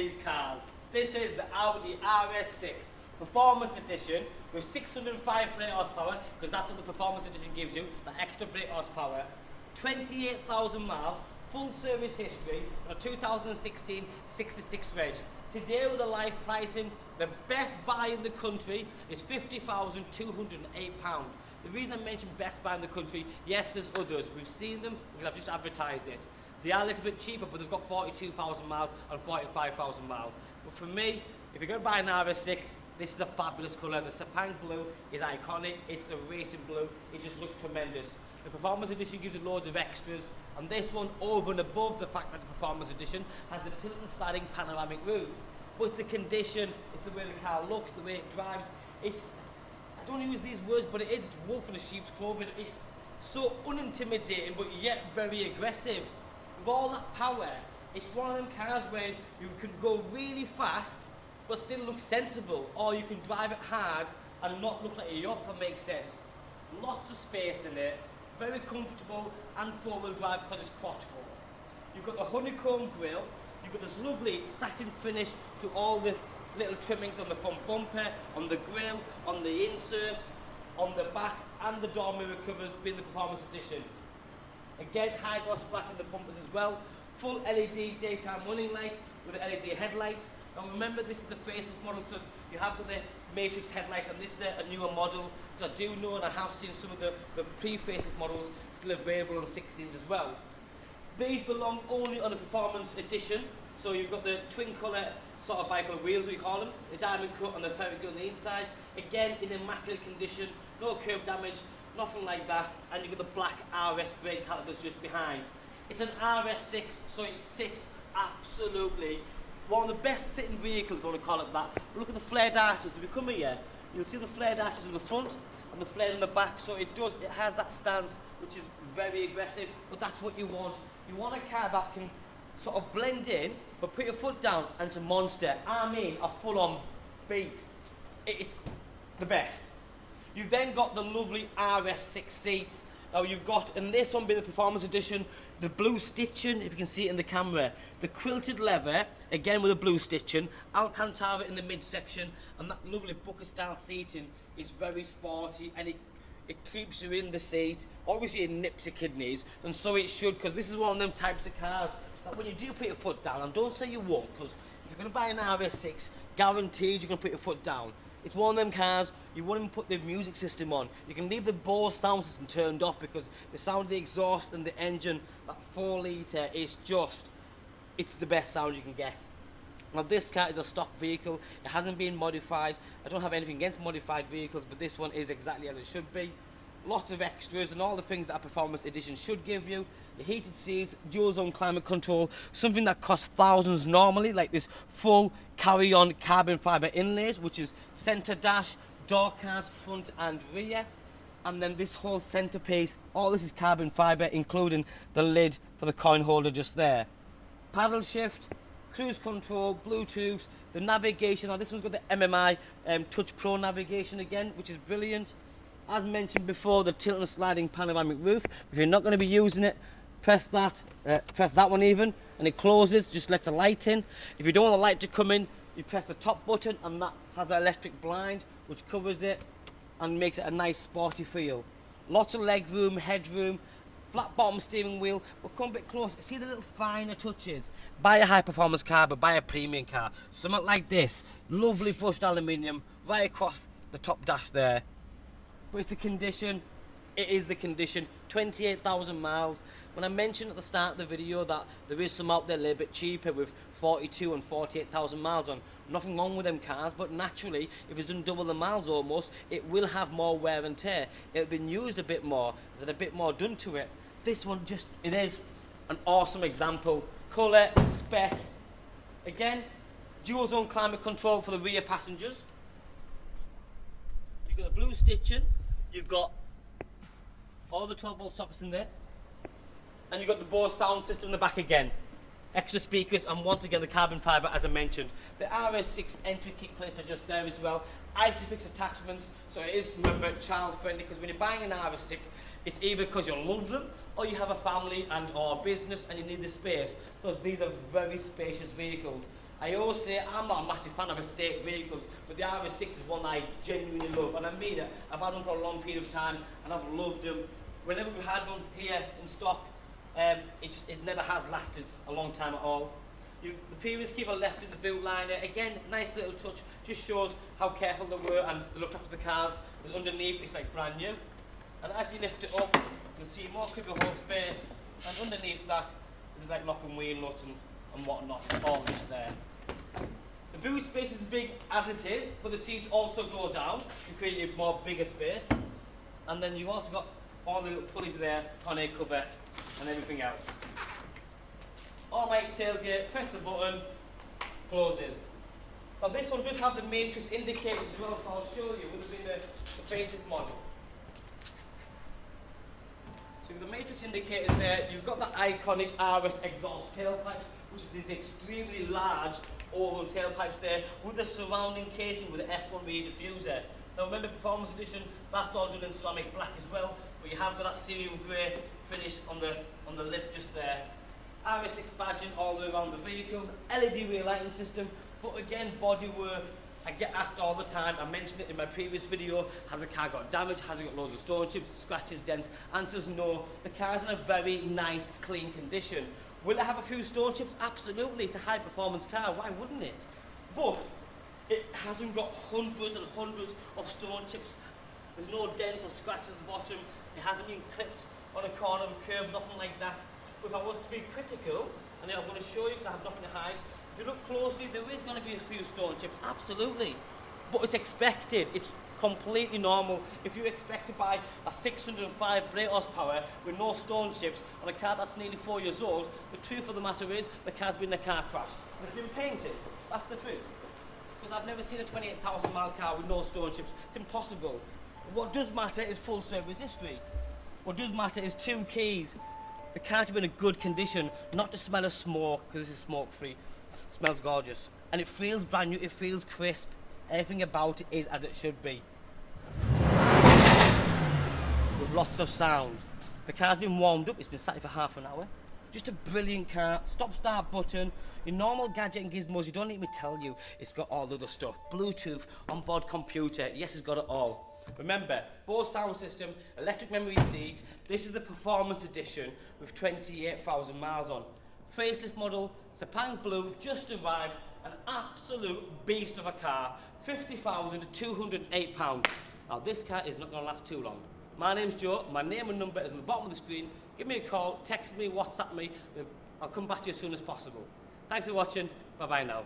these cars. This is the Audi RS6 Performance Edition with 605 brake horsepower, because that's what the Performance Edition gives you, that extra brake horsepower. 28,000 miles, full service history, a 2016 66 reg. Today with the live pricing, the best buy in the country is £50,208. The reason I mentioned best buy in the country, yes, there's others. We've seen them because I've just advertised it. They are a little bit cheaper, but they've got 42,000 miles and 45,000 miles. But for me, if you're going to buy an RS6, this is a fabulous colour. The Sepang blue is iconic. It's a racing blue. It just looks tremendous. The Performance Edition gives you loads of extras, and this one, over and above the fact that the Performance Edition has the tilt and sliding panoramic roof. But it's the condition, it's the way the car looks, the way it drives. It's, I don't use these words, but it's wolf in a sheep's clothing. It's so unintimidating, but yet very aggressive. With all that power, it's one of them cars where you can go really fast, but still look sensible, or you can drive it hard and not look like a yacht, if that makes sense. Lots of space in it, very comfortable, and four-wheel drive because it's Quattro. You've got the honeycomb grille, you've got this lovely satin finish to all the little trimmings on the front bumper, on the grille, on the inserts, on the back, and the door mirror covers being the Performance Edition. Again, high gloss black in the bumpers as well. Full LED daytime running lights with the LED headlights. Now remember, this is a facelift model, so you have got the Matrix headlights, and this is a newer model. So I do know, and I have seen some of the pre-facelift models still available on 16s as well. These belong only on the Performance Edition. So you've got the twin colour sort of bicolor wheels, we call them, the diamond cut and the ferrite cut on the inside. Again, in immaculate condition, no curb damage, nothing like that. And you've got the black RS brake calipers just behind. It's an RS6, so it sits absolutely one of the best sitting vehicles, if you want to call it that. But look at the flared arches. If you come here, you'll see the flared arches in the front and the flared in the back. So it has that stance, which is very aggressive, but that's what you want. You want a car that can sort of blend in, but put your foot down, and it's a monster. I mean, a full-on beast. It's the best. You've then got the lovely RS6 seats. Now you've got, in this one being the Performance Edition, the blue stitching, if you can see it in the camera, the quilted leather, again with the blue stitching, Alcantara in the midsection, and that lovely bucket style seating is very sporty, and it keeps you in the seat. Obviously it nips your kidneys, and so it should, because this is one of them types of cars that when you do put your foot down, and don't say you won't, because if you're going to buy an RS6, guaranteed you're going to put your foot down. It's one of them cars, you won't even put the music system on. You can leave the Bose sound system turned off, because the sound of the exhaust and the engine, that 4 litre, is just, it's the best sound you can get. Now this car is a stock vehicle, it hasn't been modified. I don't have anything against modified vehicles, but this one is exactly as it should be. Lots of extras and all the things that a Performance Edition should give you. The heated seats, dual zone climate control, something that costs thousands normally, like this full carry-on carbon fibre inlays, which is centre dash, door cards, front and rear. And then this whole centrepiece, all this is carbon fibre, including the lid for the coin holder just there. Paddle shift, cruise control, Bluetooth, the navigation. Now this one's got the MMI Touch Pro navigation again, which is brilliant. As mentioned before, the tilt and sliding panoramic roof. If you're not going to be using it, press that one even, and it closes, just lets a light in. If you don't want the light to come in, you press the top button, and that has an electric blind, which covers it and makes it a nice sporty feel. Lots of leg room, headroom, flat bottom steering wheel, but come a bit closer, see the little finer touches. Buy a high performance car, but buy a premium car. Something like this, lovely brushed aluminium, right across the top dash there. But it's the condition, it is the condition, 28,000 miles. When I mentioned at the start of the video that there is some out there a little bit cheaper with 42 and 48,000 miles on, nothing wrong with them cars, but naturally, if it's done double the miles almost, it will have more wear and tear. It'll been used a bit more, there's a bit more done to it. This one just, it is an awesome example. Colour, spec. Again, dual zone climate control for the rear passengers. You've got the blue stitching, you've got all the 12-volt sockets in there, and you've got the Bose sound system in the back again. Extra speakers, and once again the carbon fibre as I mentioned. The RS6 entry kick plates are just there as well. Isofix attachments, so it is, remember, child friendly, because when you're buying an RS6, it's either because you love them or you have a family and or a business and you need the space, because these are very spacious vehicles. I always say I'm not a massive fan of estate vehicles, but the RS6 is one that I genuinely love, and I mean it. I've had them for a long period of time, and I've loved them. Whenever we've had one here in stock, it never has lasted a long time at all. The previous keeper left in the boot liner. Again, nice little touch, just shows how careful they were and they looked after the cars. Because underneath it's like brand new. And as you lift it up, you'll see more cubby hole space, and underneath that is like lock and wheel nuts and whatnot, all just there. The boot space is as big as it is, but the seats also go down to create a more bigger space. And then you've also got all the little pulleys there, tonneau cover and everything else. Automatic tailgate, press the button, closes. Now this one does have the matrix indicators as well, so I'll show you. It would have been the basic model. So with the matrix indicators there, you've got the iconic RS exhaust tailpipe, which is these extremely large oval tailpipes there with the surrounding casing with the F1 rear diffuser. Now remember, Performance Edition, that's all done in ceramic black as well, but you have got that cerium grey finish on the lip just there. RS6 badging all the way around the vehicle, LED rear lighting system, but again, bodywork. I get asked all the time, I mentioned it in my previous video, has the car got damage, has it got loads of stone chips, scratches, dents? Answer's no. The car's in a very nice, clean condition. Will it have a few stone chips? Absolutely, it's a high performance car, why wouldn't it? But it hasn't got hundreds and hundreds of stone chips. There's no dents or scratches at the bottom, it hasn't been clipped on a corner of a curb, nothing like that. But if I was to be critical, and then I'm going to show you because I have nothing to hide, if you look closely, there is going to be a few stone chips, absolutely. But it's expected, it's completely normal. If you expect to buy a 605 brake horsepower with no stone chips on a car that's nearly 4 years old, the truth of the matter is the car's been in a car crash. But it's been painted, that's the truth. Because I've never seen a 28,000 mile car with no stone chips, it's impossible. What does matter is full service history. What does matter is 2 keys. The car to be in a good condition, not to smell of smoke, because this is smoke free. It smells gorgeous. And it feels brand new, it feels crisp. Everything about it is as it should be. With lots of sound. The car's been warmed up, it's been sat here for half an hour. Just a brilliant car, stop start button. Your normal gadget and gizmos, you don't need me to tell you, it's got all the other stuff. Bluetooth, onboard computer, yes, it's got it all. Remember, Bose sound system, electric memory seats. This is the Performance Edition with 28,000 miles on. Facelift model, Sepang Blue, just arrived, an absolute beast of a car, £50,208. Now this car is not going to last too long. My name's Joe, my name and number is on the bottom of the screen. Give me a call, text me, WhatsApp me, I'll come back to you as soon as possible. Thanks for watching, bye bye now.